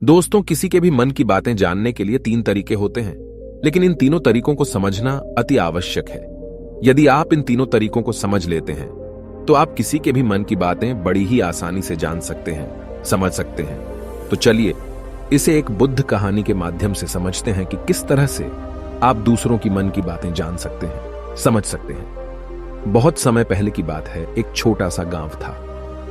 दोस्तों, किसी के भी मन की बातें जानने के लिए 3 तरीके होते हैं, लेकिन इन तीनों तरीकों को समझना अति आवश्यक है। यदि आप इन तीनों तरीकों को समझ लेते हैं तो आप किसी के भी मन की बातें बड़ी ही आसानी से जान सकते हैं, समझ सकते हैं। तो चलिए इसे एक बुद्ध कहानी के माध्यम से समझते हैं कि किस तरह से आप दूसरों की मन की बातें जान सकते हैं, समझ सकते हैं। बहुत समय पहले की बात है। एक छोटा सा गांव था।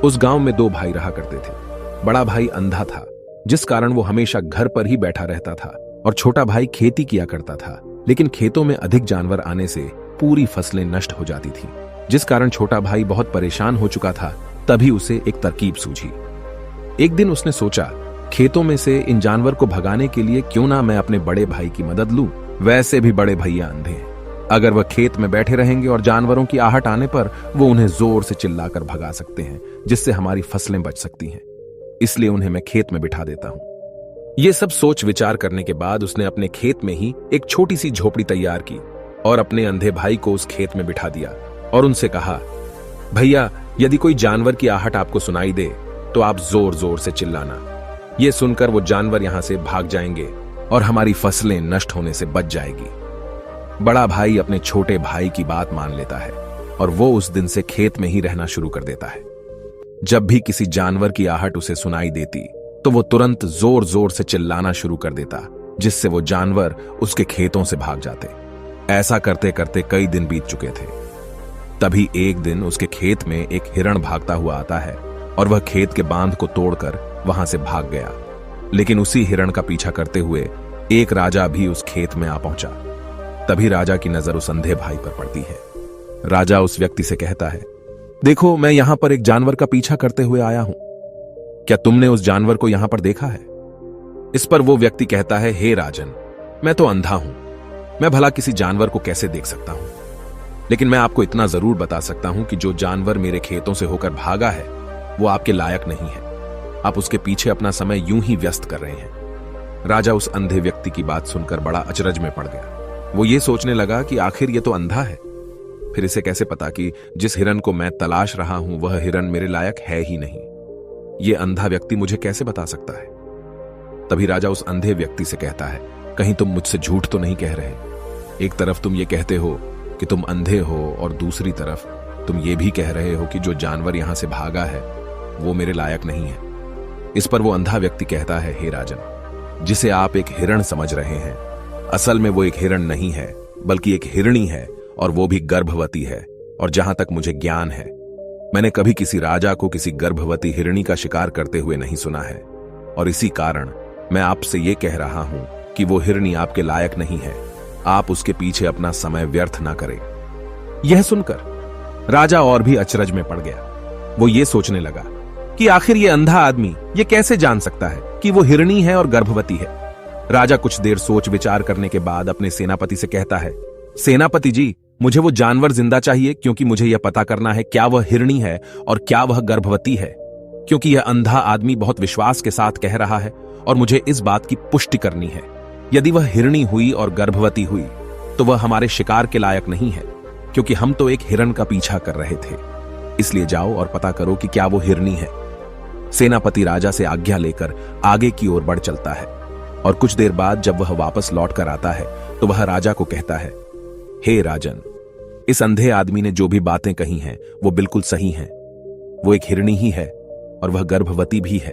उस गांव में 2 भाई रहा करते थे। बड़ा भाई अंधा था, जिस कारण वो हमेशा घर पर ही बैठा रहता था, और छोटा भाई खेती किया करता था। लेकिन खेतों में अधिक जानवर आने से पूरी फसलें नष्ट हो जाती थी, जिस कारण छोटा भाई बहुत परेशान हो चुका था। तभी उसे एक तरकीब सूझी। एक दिन उसने सोचा, खेतों में से इन जानवर को भगाने के लिए क्यों ना मैं अपने बड़े भाई की मदद लूं। वैसे भी बड़े भैया अंधे हैं। अगर वह खेत में बैठे रहेंगे और जानवरों की आहट आने पर वो उन्हें जोर से चिल्लाकर भगा सकते हैं, जिससे हमारी फसलें बच सकती हैं। इसलिए उन्हें मैं खेत में बिठा देता हूं। ये सब सोच विचार करने के बाद उसने अपने खेत में ही एक छोटी सी झोपड़ी तैयार की और अपने अंधे भाई को उस खेत में बिठा दिया और उनसे कहा, भैया, यदि कोई जानवर की आहट आपको सुनाई दे तो आप जोर जोर से चिल्लाना। ये सुनकर वो जानवर यहां से भाग जाएंगे और हमारी फसलें नष्ट होने से बच जाएगी। बड़ा भाई अपने छोटे भाई की बात मान लेता है और वो उस दिन से खेत में ही रहना शुरू कर देता है। जब भी किसी जानवर की आहट उसे सुनाई देती तो वो तुरंत जोर जोर से चिल्लाना शुरू कर देता, जिससे वो जानवर उसके खेतों से भाग जाते। ऐसा करते करते कई दिन बीत चुके थे। तभी एक दिन उसके खेत में एक हिरण भागता हुआ आता है और वह खेत के बांध को तोड़कर वहां से भाग गया। लेकिन उसी हिरण का पीछा करते हुए एक राजा भी उस खेत में आ पहुंचा। तभी राजा की नजर उस अंधे भाई पर पड़ती है। राजा उस व्यक्ति से कहता है, देखो, मैं यहां पर एक जानवर का पीछा करते हुए आया हूं। क्या तुमने उस जानवर को यहां पर देखा है? इस पर वो व्यक्ति कहता है, हे राजन, मैं तो अंधा हूं। मैं भला किसी जानवर को कैसे देख सकता हूं? लेकिन मैं आपको इतना जरूर बता सकता हूं कि जो जानवर मेरे खेतों से होकर भागा है वो आपके लायक नहीं है। आप उसके पीछे अपना समय यूं ही व्यस्त कर रहे हैं। राजा उस अंधे व्यक्ति की बात सुनकर बड़ा अचरज में पड़ गया। वो ये सोचने लगा कि आखिर ये तो अंधा है, फिर इसे कैसे पता कि जिस हिरन को मैं तलाश रहा हूं वह हिरन मेरे लायक है ही नहीं। ये अंधा व्यक्ति मुझे कैसे बता सकता है? तभी राजा उस अंधे व्यक्ति से कहता है, कहीं तुम मुझसे झूठ तो नहीं कह रहे? एक तरफ तुम ये कहते हो कि तुम अंधे हो और दूसरी तरफ तुम ये भी कह रहे हो कि जो जानवर यहां से भागा है वो मेरे लायक नहीं है। इस पर वो अंधा व्यक्ति कहता है, हे राजन, जिसे आप एक हिरण समझ रहे हैं, असल में वो एक हिरण नहीं है बल्कि एक हिरणी है, और वो भी गर्भवती है। और जहां तक मुझे ज्ञान है, मैंने कभी किसी राजा को किसी गर्भवती हिरणी का शिकार करते हुए नहीं सुना है। और इसी कारण मैं आपसे ये कह रहा हूं कि वो हिरणी आपके लायक नहीं है। आप उसके पीछे अपना समय व्यर्थ ना करें। यह सुनकर राजा और भी अचरज में पड़ गया। वो ये सोचने लगा कि आखिर ये अंधा आदमी ये कैसे जान सकता है कि वो हिरणी है और गर्भवती है। राजा कुछ देर सोच विचार करने के बाद अपने सेनापति से कहता है, सेनापति जी, मुझे वो जानवर जिंदा चाहिए, क्योंकि मुझे यह पता करना है क्या वह हिरणी है और क्या वह गर्भवती है। क्योंकि यह अंधा आदमी बहुत विश्वास के साथ कह रहा है और मुझे इस बात की पुष्टि करनी है। यदि वह हिरणी हुई और गर्भवती हुई तो वह हमारे शिकार के लायक नहीं है, क्योंकि हम तो एक हिरण का पीछा कर रहे थे। इसलिए जाओ और पता करो कि क्या वो हिरणी है। सेनापति राजा से आज्ञा लेकर आगे की ओर बढ़ चलता है और कुछ देर बाद जब वह वापस लौट कर आता है तो वह राजा को कहता है, हे राजन, इस अंधे आदमी ने जो भी बातें कही हैं वो बिल्कुल सही हैं। वो एक हिरणी ही है और वह गर्भवती भी है।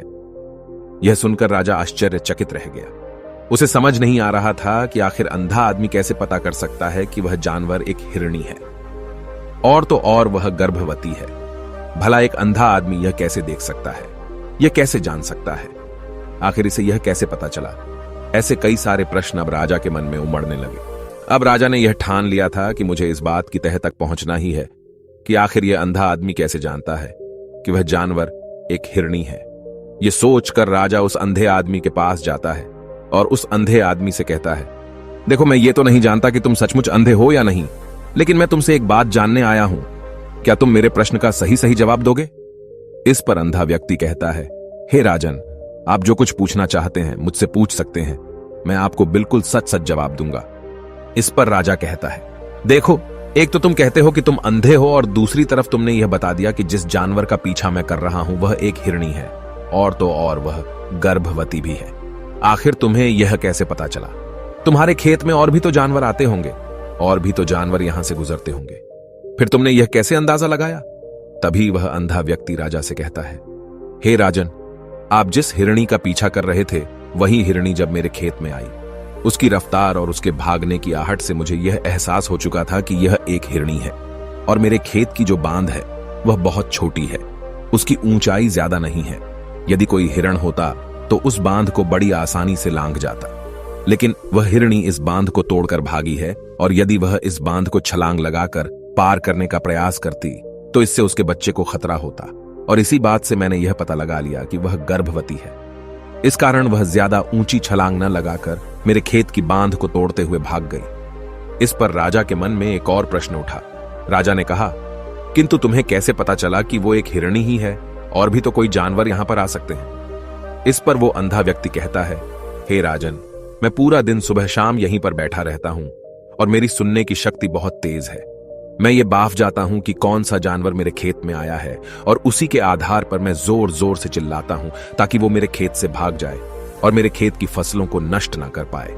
यह सुनकर राजा आश्चर्यचकित रह गया। उसे समझ नहीं आ रहा था कि आखिर अंधा आदमी कैसे पता कर सकता है कि वह जानवर एक हिरणी है, और तो और वह गर्भवती है। भला एक अंधा आदमी यह कैसे देख सकता है? यह कैसे जान सकता है? आखिर इसे यह कैसे पता चला? ऐसे कई सारे प्रश्न अब राजा के मन में उमड़ने लगे। अब राजा ने यह ठान लिया था कि मुझे इस बात की तह तक पहुंचना ही है कि आखिर यह अंधा आदमी कैसे जानता है कि वह जानवर एक हिरणी है। यह सोचकर राजा उस अंधे आदमी के पास जाता है और उस अंधे आदमी से कहता है, देखो, मैं ये तो नहीं जानता कि तुम सचमुच अंधे हो या नहीं, लेकिन मैं तुमसे एक बात जानने आया हूं। क्या तुम मेरे प्रश्न का सही सही जवाब दोगे? इस पर अंधा व्यक्ति कहता है, हे राजन, आप जो कुछ पूछना चाहते हैं मुझसे पूछ सकते हैं। मैं आपको बिल्कुल सच सच जवाब दूंगा। इस पर राजा कहता है, देखो, एक तो तुम कहते हो कि तुम अंधे हो और दूसरी तरफ तुमने यह बता दिया कि जिस जानवर का पीछा मैं कर रहा हूं वह एक हिरणी है, और तो और वह गर्भवती भी है। आखिर तुम्हें यह कैसे पता चला? तुम्हारे खेत में और भी तो जानवर आते होंगे, और भी तो जानवर यहां से गुजरते होंगे, फिर तुमने यह कैसे अंदाजा लगाया? तभी वह अंधा व्यक्ति राजा से कहता है, हे राजन, आप जिस हिरणी का पीछा कर रहे थे वही हिरणी जब मेरे खेत में आई, उसकी रफ्तार और उसके भागने की आहट से मुझे यह एहसास हो चुका था कि यह एक हिरणी है, और मेरे खेत की जो बांध है वह बहुत छोटी है, उसकी ऊंचाई ज्यादा नहीं है। यदि कोई हिरण होता तो उस बांध को बड़ी आसानी से लांघ जाता, लेकिन वह हिरणी इस बांध को तोड़कर भागी है, और यदि वह इस बांध को छलांग लगाकर पार करने का प्रयास करती तो इससे उसके बच्चे को खतरा होता, और इसी बात से मैंने यह पता लगा लिया कि वह गर्भवती है। इस कारण वह ज्यादा ऊंची छलांग न लगाकर मेरे खेत की बांध को तोड़ते हुए भाग गई। इस पर राजा के मन में एक और प्रश्न उठा। राजा ने कहा, किंतु तुम्हें कैसे पता चला कि वो एक हिरणी ही है, और भी तो कोई जानवर यहां पर आ सकते हैं? इस पर वो अंधा व्यक्ति कहता है, हे राजन, मैं पूरा दिन सुबह शाम यहीं पर बैठा रहता हूं, और मेरी सुनने की शक्ति बहुत तेज है। मैं ये बाफ जाता हूं कि कौन सा जानवर मेरे खेत में आया है, और उसी के आधार पर मैं जोर जोर से चिल्लाता हूं ताकि वो मेरे खेत से भाग जाए और मेरे खेत की फसलों को नष्ट ना कर पाए।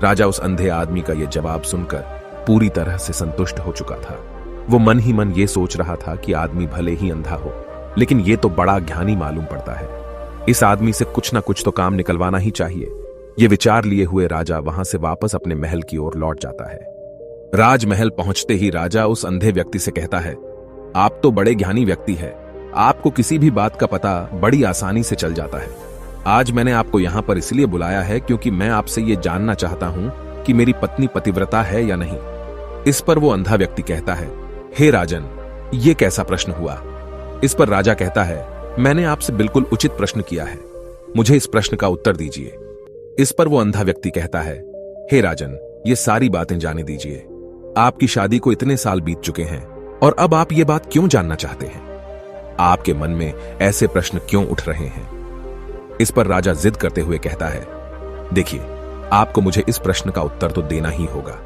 राजा उस अंधे आदमी का यह जवाब सुनकर पूरी तरह से संतुष्ट हो चुका था। वो मन ही मन ये सोच रहा था कि आदमी भले ही अंधा हो, लेकिन ये तो बड़ा ज्ञानी मालूम पड़ता है, इस आदमी से कुछ ना कुछ तो काम निकलवाना ही चाहिए। ये विचार लिए हुए राजा वहां से वापस अपने महल की ओर लौट जाता है। राजमहल पहुंचते ही राजा उस अंधे व्यक्ति से कहता है, आप तो बड़े ज्ञानी व्यक्ति है, आपको किसी भी बात का पता बड़ी आसानी से चल जाता है। आज मैंने आपको यहां पर इसलिए बुलाया है क्योंकि मैं आपसे ये जानना चाहता हूं कि मेरी पत्नी पतिव्रता है या नहीं। इस पर वो अंधा व्यक्ति कहता है, हे राजन, ये कैसा प्रश्न हुआ? इस पर राजा कहता है, मैंने आपसे बिल्कुल उचित प्रश्न किया है, मुझे इस प्रश्न का उत्तर दीजिए। इस पर वो अंधा व्यक्ति कहता है, हे राजन, ये सारी बातें जाने दीजिए। आपकी शादी को इतने साल बीत चुके हैं, और अब आप ये बात क्यों जानना चाहते हैं? आपके मन में ऐसे प्रश्न क्यों उठ रहे हैं? इस पर राजा जिद करते हुए कहता है, देखिए, आपको मुझे इस प्रश्न का उत्तर तो देना ही होगा।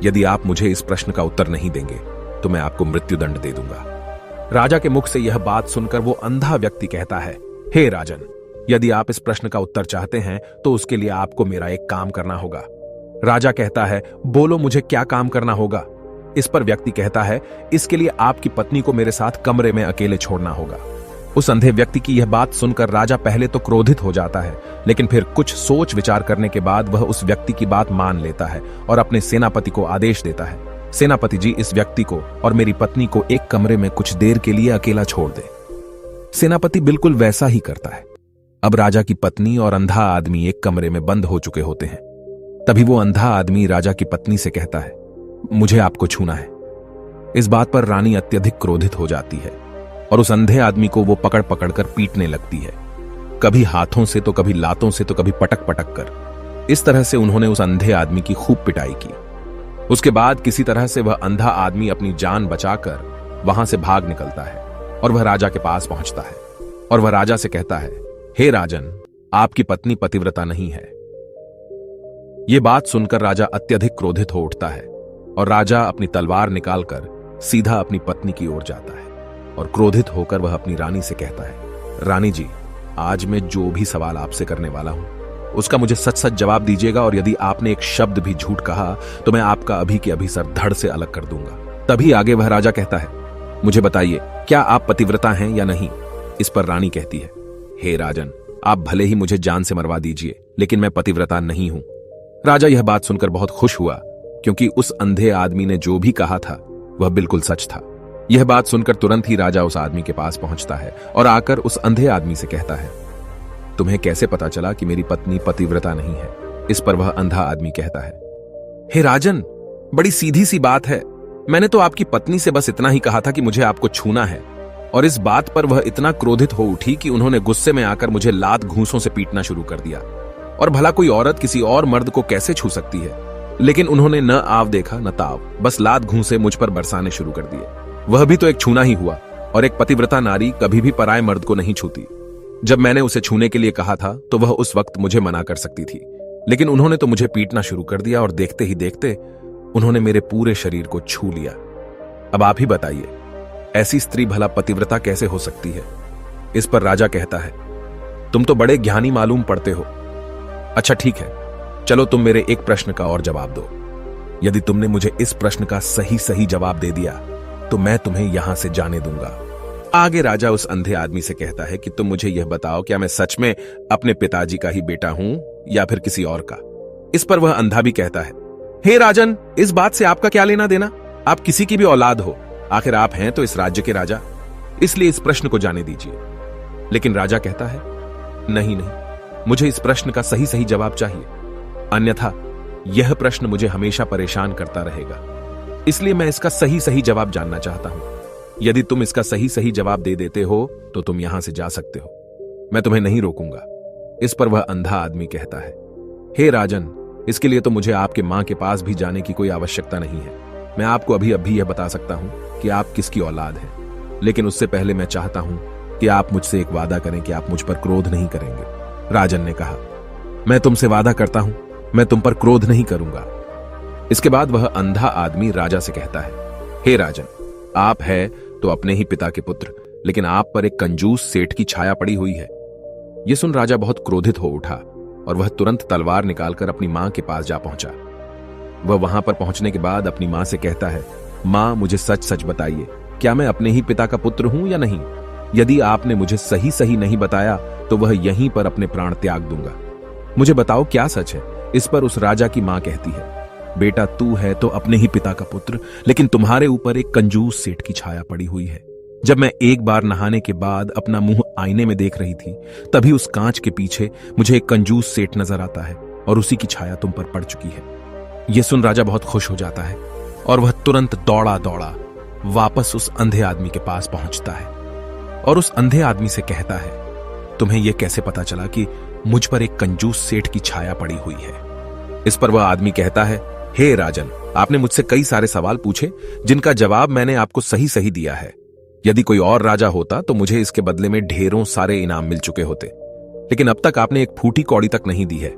यदि आप मुझे इस प्रश्न का उत्तर नहीं देंगे तो मैं आपको मृत्युदंड दे दूंगा। राजा के मुख से यह बात सुनकर वो अंधा व्यक्ति कहता है, हे राजन, यदि आप इस प्रश्न का उत्तर चाहते हैं तो उसके लिए आपको मेरा एक काम करना होगा। राजा कहता है, बोलो, मुझे क्या काम करना होगा? इस पर व्यक्ति कहता है, इसके लिए आपकी पत्नी को मेरे साथ कमरे में अकेले छोड़ना होगा। उस अंधे व्यक्ति की यह बात सुनकर राजा पहले तो क्रोधित हो जाता है, लेकिन फिर कुछ सोच विचार करने के बाद वह उस व्यक्ति की बात मान लेता है और अपने सेनापति को आदेश देता है, सेनापति जी, इस व्यक्ति को और मेरी पत्नी को एक कमरे में कुछ देर के लिए अकेला छोड़ दे। सेनापति बिल्कुल वैसा ही करता है। अब राजा की पत्नी और अंधा आदमी एक कमरे में बंद हो चुके होते हैं। तभी वो अंधा आदमी राजा की पत्नी से कहता है, मुझे आपको छूना है। इस बात पर रानी अत्यधिक क्रोधित हो जाती है और उस अंधे आदमी को वो पकड़ पकड़ कर पीटने लगती है, कभी हाथों से तो कभी लातों से तो कभी पटक पटक कर। इस तरह से उन्होंने उस अंधे आदमी की खूब पिटाई की। उसके बाद किसी तरह से वह अंधा आदमी अपनी जान बचाकर वहां से भाग निकलता है और वह राजा के पास पहुंचता है और वह राजा से कहता है, हे राजन, आपकी पत्नी पतिव्रता नहीं है। यह बात सुनकर राजा अत्यधिक क्रोधित हो उठता है और राजा अपनी तलवार निकालकर सीधा अपनी पत्नी की ओर जाता है और क्रोधित होकर वह अपनी रानी से कहता है, रानी जी, आज मैं जो भी सवाल आपसे करने वाला हूं उसका मुझे सच सच जवाब दीजिएगा, और यदि आपने एक शब्द भी झूठ कहा तो मैं आपका अभी के अभी सर धड़ से अलग कर दूंगा। तभी आगे वह राजा कहता है, मुझे बताइए, क्या आप पतिव्रता हैं या नहीं? इस पर रानी कहती है, हे राजन, आप भले ही मुझे जान से मरवा दीजिए, लेकिन मैं पतिव्रता नहीं हूं। राजा यह बात सुनकर बहुत खुश हुआ, क्योंकि उस अंधे आदमी ने जो भी कहा था वह बिल्कुल सच था। यह बात सुनकर तुरंत ही राजा उस आदमी के पास पहुंचता है और आकर उस अंधे आदमी से कहता है, तुम्हें कैसे पता चला कि मेरी पत्नी पतिव्रता नहीं है? इस पर वह अंधा आदमी कहता है, हे राजन, बड़ी सीधी सी बात है, मैंने तो आपकी पत्नी से बस इतना ही कहा था कि मुझे आपको छूना है, और इस बात पर वह इतना क्रोधित हो उठी कि उन्होंने गुस्से में आकर मुझे लात घूंसों से पीटना शुरू कर दिया। और भला कोई औरत किसी और मर्द को कैसे छू सकती है? लेकिन उन्होंने न आव देखा न ताव, बस लात घूंसे मुझ पर बरसाने शुरू कर दिए। वह भी तो एक छूना ही हुआ, और एक पतिव्रता नारी कभी भी पराये मर्द को नहीं छूती। जब मैंने उसे छूने के लिए कहा था तो वह उस वक्त मुझे मना कर सकती थी, लेकिन उन्होंने तो मुझे पीटना शुरू कर दिया और देखते ही देखते उन्होंने मेरे पूरे शरीर को छू लिया। अब आप ही बताइए, ऐसी स्त्री भला पतिव्रता कैसे हो सकती है? इस पर राजा कहता है, तुम तो बड़े ज्ञानी मालूम पड़ते हो, अच्छा ठीक है, चलो तुम मेरे एक प्रश्न का और जवाब दो। यदि तुमने मुझे इस प्रश्न का सही सही जवाब दे दिया तो मैं तुम्हें यहां से जाने दूंगा। आगे राजा उस अंधे आदमी से कहता है कि तुम मुझे यह बताओ, क्या मैं सच में अपने पिताजी का ही बेटा हूं या फिर किसी और का? इस पर वह अंधा भी कहता है, हे राजन, इस बात से आपका क्या लेना देना? आप किसी की भी औलाद हो, आखिर आप हैं तो इस राज्य के राजा, इसलिए इस प्रश्न को जाने दीजिए। लेकिन राजा कहता है, नहीं नहीं, मुझे इस प्रश्न का सही सही जवाब चाहिए, अन्यथा यह प्रश्न मुझे हमेशा परेशान करता रहेगा, इसलिए मैं इसका सही सही जवाब जानना चाहता हूं। यदि तुम इसका सही सही जवाब दे देते हो तो तुम यहां से जा सकते हो, मैं तुम्हें नहीं रोकूंगा। इस पर वह अंधा आदमी कहता है, हे राजन, इसके लिए तो मुझे आपके मां के पास भी जाने की कोई आवश्यकता नहीं है। मैं आपको अभी अभी यह बता सकता हूं कि आप किसकी औलाद हैं, लेकिन उससे पहले मैं चाहता हूं कि आप मुझसे एक वादा करें कि आप मुझ पर क्रोध नहीं करेंगे। राजन ने कहा, मैं तुमसे वादा करता हूं, मैं तुम पर क्रोध नहीं करूंगा। इसके बाद वह अंधा आदमी राजा से कहता है, हे राजन, आप है तो अपने ही पिता के पुत्र, लेकिन आप पर एक कंजूस सेठ की छाया पड़ी हुई है। यह सुन राजा बहुत क्रोधित हो उठा और वह तुरंत तलवार निकालकर अपनी मां के पास जा पहुंचा। वह वहां पर पहुंचने के बाद अपनी मां से कहता है, मां, मुझे सच सच बताइए, क्या मैं अपने ही पिता का पुत्र हूं या नहीं? यदि आपने मुझे सही सही नहीं बताया तो वह यहीं पर अपने प्राण त्याग दूंगा। मुझे बताओ क्या सच है? इस पर उस राजा की मां कहती है, बेटा, तू है तो अपने ही पिता का पुत्र, लेकिन तुम्हारे ऊपर एक कंजूस सेठ की छाया पड़ी हुई है। जब मैं एक बार नहाने के बाद अपना मुंह आईने में देख रही थी, तभी उस कांच के पीछे मुझे एक कंजूस सेठ नजर आता है और उसी की छाया तुम पर पड़ चुकी है। यह सुन राजा बहुत खुश हो जाता है और वह तुरंत दौड़ा दौड़ा वापस उस अंधे आदमी के पास पहुंचता है और उस अंधे आदमी से कहता है, तुम्हें यह कैसे पता चला कि मुझ पर एक कंजूस सेठ की छाया पड़ी हुई है? इस पर वह आदमी कहता है, हे राजन, आपने मुझसे कई सारे सवाल पूछे जिनका जवाब मैंने आपको सही सही दिया है। यदि कोई और राजा होता तो मुझे इसके बदले में ढेरों सारे इनाम मिल चुके होते, लेकिन अब तक आपने एक फूटी कौड़ी तक नहीं दी है।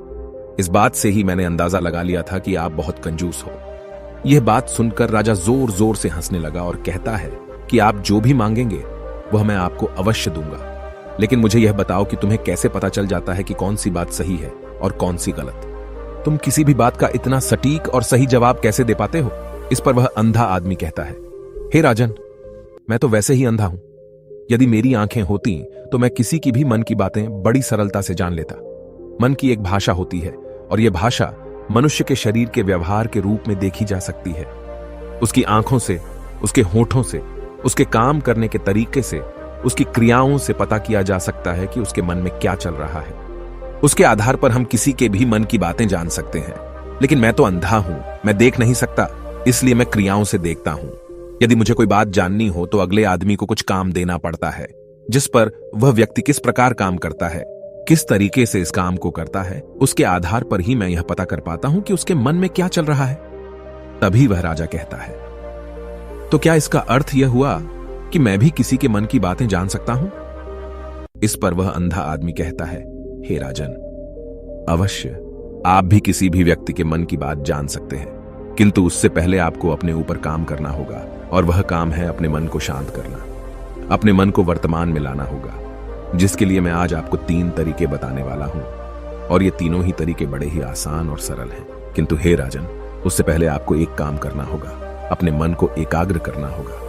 इस बात से ही मैंने अंदाजा लगा लिया था कि आप बहुत कंजूस हो। यह बात सुनकर राजा जोर जोर से हंसने लगा और कहता है कि आप जो भी मांगेंगे वह मैं आपको अवश्य दूंगा, लेकिन मुझे यह बताओ कि तुम्हें कैसे पता चल जाता है कि कौन सी बात सही है और कौन सी गलत? तुम किसी भी बात का इतना सटीक और सही जवाब कैसे दे पाते हो? इस पर वह अंधा आदमी कहता है, हे राजन, मैं तो वैसे ही अंधा हूं। यदि मेरी आंखें होती तो मैं किसी की भी मन की बातें बड़ी सरलता से जान लेता। मन की एक भाषा होती है और यह भाषा मनुष्य के शरीर के व्यवहार के रूप में देखी जा सकती है। उसकी आंखों से, उसके होठों से, उसके काम करने के तरीके से, उसकी क्रियाओं से पता किया जा सकता है कि उसके मन में क्या चल रहा है। उसके आधार पर हम किसी के भी मन की बातें जान सकते हैं, लेकिन मैं तो अंधा हूं, मैं देख नहीं सकता, इसलिए मैं क्रियाओं से देखता हूं। यदि मुझे कोई बात जाननी हो तो अगले आदमी को कुछ काम देना पड़ता है, जिस पर वह व्यक्ति किस प्रकार काम करता है, किस तरीके से इस काम को करता है, उसके आधार पर ही मैं यह पता कर पाता हूं कि उसके मन में क्या चल रहा है। तभी वह राजा कहता है, तो क्या इसका अर्थ यह हुआ कि मैं भी किसी के मन की बातें जान सकता हूं? इस पर वह अंधा आदमी कहता है, हे राजन, अवश्य आप भी किसी भी व्यक्ति के मन की बात जान सकते हैं, किंतु उससे पहले आपको अपने ऊपर काम करना होगा, और वह काम है अपने मन को शांत करना, अपने मन को वर्तमान में लाना होगा, जिसके लिए मैं आज आपको 3 तरीके बताने वाला हूं। और ये तीनों ही तरीके बड़े ही आसान और सरल हैं, किंतु हे राजन, उससे पहले आपको एक काम करना होगा, अपने मन को एकाग्र करना होगा।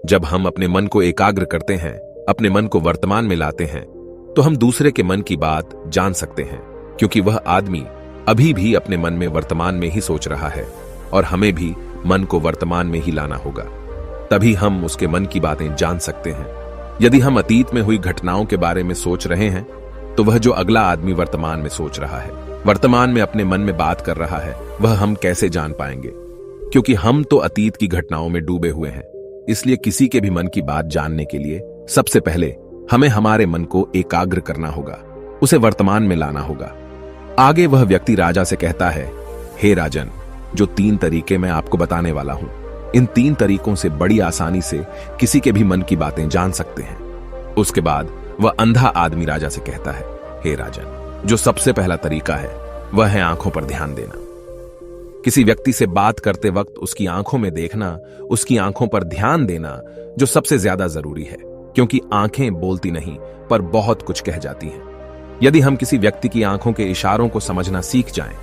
जब हम अपने मन को एकाग्र करते हैं, अपने मन को वर्तमान में लाते हैं, तो हम दूसरे के मन की बात जान सकते हैं, क्योंकि वह आदमी अभी भी अपने मन में वर्तमान में ही सोच रहा है और हमें भी मन को वर्तमान में ही लाना होगा, तभी हम उसके मन की बातें जान सकते हैं। यदि हम अतीत में हुई घटनाओं के बारे में सोच रहे हैं तो वह जो अगला आदमी वर्तमान में सोच रहा है, वर्तमान में अपने मन में बात कर रहा है, वह हम कैसे जान पाएंगे? क्योंकि हम तो अतीत की घटनाओं में डूबे हुए हैं। इसलिए किसी के भी मन की बात जानने के लिए सबसे पहले हमें हमारे मन को एकाग्र करना होगा, उसे वर्तमान में लाना होगा। आगे वह व्यक्ति राजा से कहता है, हे राजन, जो 3 तरीके मैं आपको बताने वाला हूं, इन 3 तरीकों से बड़ी आसानी से किसी के भी मन की बातें जान सकते हैं। उसके बाद वह अंधा आदमी राजा से कहता है, हे राजन, जो सबसे पहला तरीका है वह है आंखों पर ध्यान देना। किसी व्यक्ति से बात करते वक्त उसकी आंखों में देखना, उसकी आंखों पर ध्यान देना जो सबसे ज्यादा जरूरी है, क्योंकि आंखें बोलती नहीं पर बहुत कुछ कह जाती हैं। यदि हम किसी व्यक्ति की आंखों के इशारों को समझना सीख जाएं,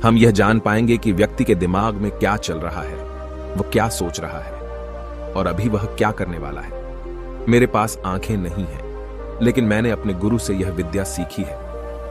हम यह जान पाएंगे कि व्यक्ति के दिमाग में क्या चल रहा है, वह क्या सोच रहा है और अभी वह क्या करने वाला है। मेरे पास आंखें नहीं हैं, लेकिन मैंने अपने गुरु से यह विद्या सीखी है,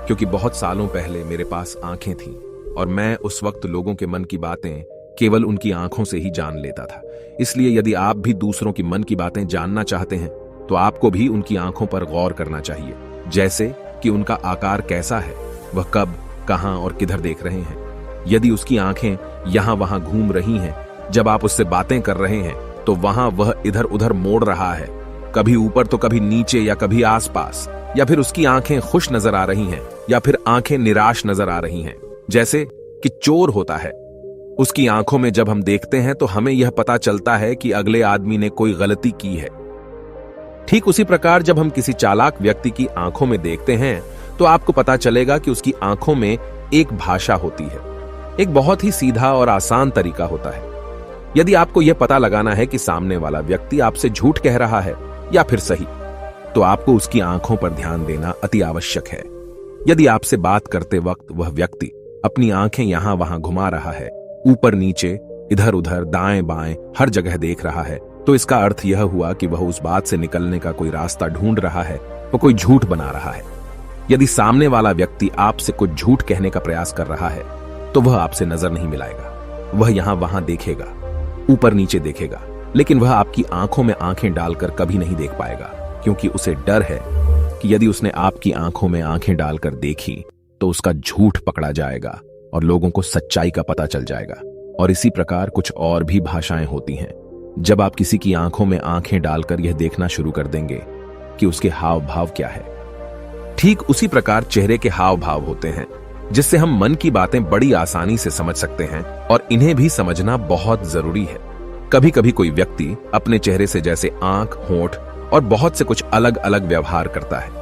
क्योंकि बहुत सालों पहले मेरे पास आंखें थीं और मैं उस वक्त लोगों के मन की बातें केवल उनकी आंखों से ही जान लेता था। इसलिए यदि आप भी दूसरों की मन की बातें जानना चाहते हैं तो आपको भी उनकी आंखों पर गौर करना चाहिए, जैसे कि उनका आकार कैसा है, वह कब, कहां और किधर देख रहे हैं। यदि उसकी आंखें यहां वहां घूम रही हैं, जब आप उससे बातें कर रहे हैं तो वहां वह इधर उधर मोड़ रहा है, कभी ऊपर तो कभी नीचे या कभी आसपास, या फिर उसकी आंखें खुश नजर आ रही हैं या फिर आंखें निराश नजर आ रही हैं, जैसे कि चोर होता है। उसकी आंखों में जब हम देखते हैं तो हमें यह पता चलता है कि अगले आदमी ने कोई गलती की है। ठीक उसी प्रकार जब हम किसी चालाक व्यक्ति की आंखों में देखते हैं तो आपको पता चलेगा कि उसकी आंखों में एक भाषा होती है। एक बहुत ही सीधा और आसान तरीका होता है। यदि आपको यह पता लगाना है कि सामने वाला व्यक्ति आपसे झूठ कह रहा है या फिर सही, तो आपको उसकी आंखों पर ध्यान देना अति आवश्यक है। यदि आपसे बात करते वक्त वह व्यक्ति अपनी आंखें यहां वहां घुमा रहा है, ऊपर नीचे, इधर उधर, दाएं बाएं, हर जगह देख रहा है, तो इसका अर्थ यह हुआ कि वह उस बात से निकलने का कोई रास्ता ढूंढ रहा है, वह कोई झूठ बना रहा है। यदि सामने वाला व्यक्ति आपसे कुछ झूठ कहने का प्रयास कर रहा है तो वह आपसे नजर नहीं मिलाएगा। वह यहां वहां देखेगा, ऊपर नीचे देखेगा, लेकिन वह आपकी आंखों में आंखें डालकर कभी नहीं देख पाएगा, क्योंकि उसे डर है कि यदि उसने आपकी आंखों में आंखें डालकर देखी तो उसका झूठ पकड़ा जाएगा और लोगों को सच्चाई का पता चल जाएगा। और इसी प्रकार कुछ और भी भाषाएं होती हैं। जब आप किसी की आंखों में आंखें डालकर यह देखना शुरू कर देंगे कि उसके हाव भाव क्या है, ठीक उसी प्रकार चेहरे के हाव भाव होते हैं, जिससे हम मन की बातें बड़ी आसानी से समझ सकते हैं और इन्हें भी समझना बहुत जरूरी है। कभी कभी कोई व्यक्ति अपने चेहरे से जैसे आंख, होंठ और बहुत से कुछ अलग अलग व्यवहार करता है।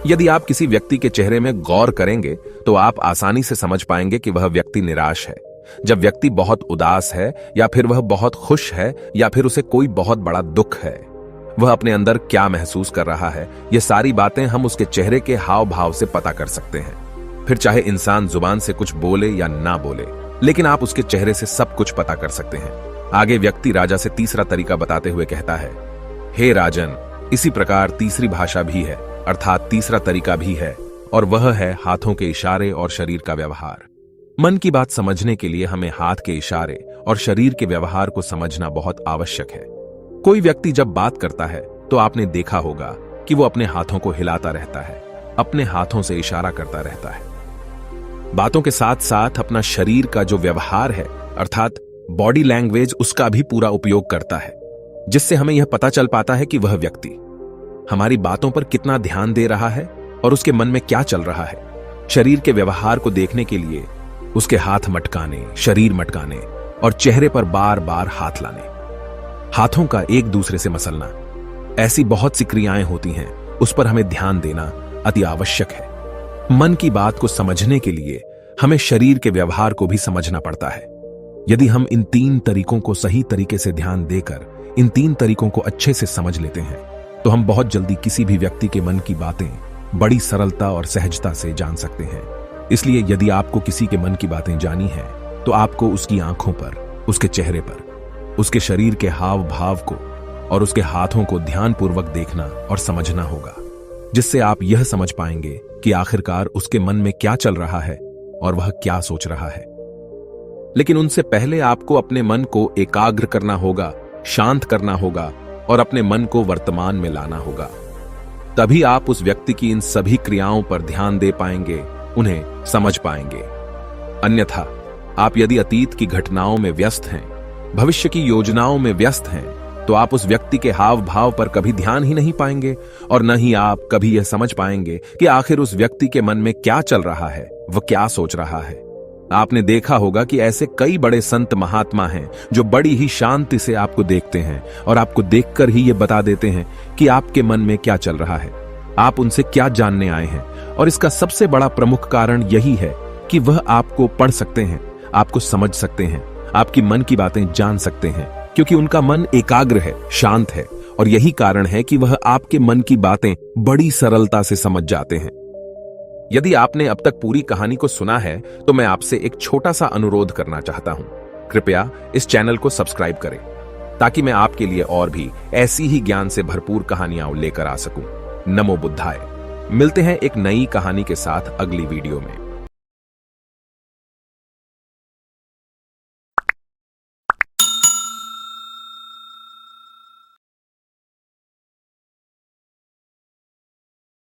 यदि आप किसी व्यक्ति के चेहरे में गौर करेंगे तो आप आसानी से समझ पाएंगे कि वह व्यक्ति निराश है, जब व्यक्ति बहुत उदास है, या फिर वह बहुत खुश है, या फिर उसे कोई बहुत बड़ा दुख है। वह अपने अंदर क्या महसूस कर रहा है, ये सारी बातें हम उसके चेहरे के हाव भाव से पता कर सकते हैं। फिर चाहे इंसान जुबान से कुछ बोले या ना बोले, लेकिन आप उसके चेहरे से सब कुछ पता कर सकते हैं। आगे व्यक्ति राजा से तीसरा तरीका बताते हुए कहता है, हे राजन, इसी प्रकार तीसरी भाषा भी है, अर्थात तीसरा तरीका भी है, और वह है हाथों के इशारे और शरीर का व्यवहार। मन की बात समझने के लिए हमें हाथ के इशारे और शरीर के व्यवहार को समझना बहुत आवश्यक है। कोई व्यक्ति जब बात करता है तो आपने देखा होगा कि वो अपने हाथों को हिलाता रहता है, अपने हाथों से इशारा करता रहता है। बातों के साथ साथ अपना शरीर का जो व्यवहार है, अर्थात बॉडी लैंग्वेज, उसका भी पूरा उपयोग करता है, जिससे हमें यह पता चल पाता है कि वह व्यक्ति हमारी बातों पर कितना ध्यान दे रहा है और उसके मन में क्या चल रहा है। शरीर के व्यवहार को देखने के लिए उसके हाथ मटकाने, शरीर मटकाने और चेहरे पर बार बार हाथ लाने, हाथों का एक दूसरे से मसलना, ऐसी बहुत सी क्रियाएं होती हैं, उस पर हमें ध्यान देना अति आवश्यक है। मन की बात को समझने के लिए हमें शरीर के व्यवहार को भी समझना पड़ता है। यदि हम इन तीन तरीकों को सही तरीके से ध्यान देकर इन तीन तरीकों को अच्छे से समझ लेते हैं तो हम बहुत जल्दी किसी भी व्यक्ति के मन की बातें बड़ी सरलता और सहजता से जान सकते हैं। इसलिए यदि आपको किसी के मन की बातें जानी है तो आपको उसकी आंखों पर, उसके चेहरे पर, उसके शरीर के हाव भाव को और उसके हाथों को ध्यानपूर्वक देखना और समझना होगा, जिससे आप यह समझ पाएंगे कि आखिरकार उसके मन में क्या चल रहा है और वह क्या सोच रहा है। लेकिन उनसे पहले आपको अपने मन को एकाग्र करना होगा, शांत करना होगा और अपने मन को वर्तमान में लाना होगा। तभी आप उस व्यक्ति की इन सभी क्रियाओं पर ध्यान दे पाएंगे, उन्हें समझ पाएंगे। अन्यथा आप यदि अतीत की घटनाओं में व्यस्त हैं, भविष्य की योजनाओं में व्यस्त हैं, तो आप उस व्यक्ति के हाव भाव पर कभी ध्यान ही नहीं पाएंगे और न ही आप कभी यह समझ पाएंगे कि आखिर उस व्यक्ति के मन में क्या चल रहा है, वह क्या सोच रहा है। आपने देखा होगा कि ऐसे कई बड़े संत महात्मा हैं जो बड़ी ही शांति से आपको देखते हैं और आपको देखकर ही ये बता देते हैं कि आपके मन में क्या चल रहा है, आप उनसे क्या जानने आए हैं। और इसका सबसे बड़ा प्रमुख कारण यही है कि वह आपको पढ़ सकते हैं, आपको समझ सकते हैं, आपकी मन की बातें जान सकते हैं, क्योंकि उनका मन एकाग्र है, शांत है, और यही कारण है कि वह आपके मन की बातें बड़ी सरलता से समझ जाते हैं। यदि आपने अब तक पूरी कहानी को सुना है तो मैं आपसे एक छोटा सा अनुरोध करना चाहता हूं। कृपया इस चैनल को सब्सक्राइब करें ताकि मैं आपके लिए और भी ऐसी ही ज्ञान से भरपूर कहानियां लेकर आ सकूं। नमो बुद्धाय। मिलते हैं एक नई कहानी के साथ अगली वीडियो में।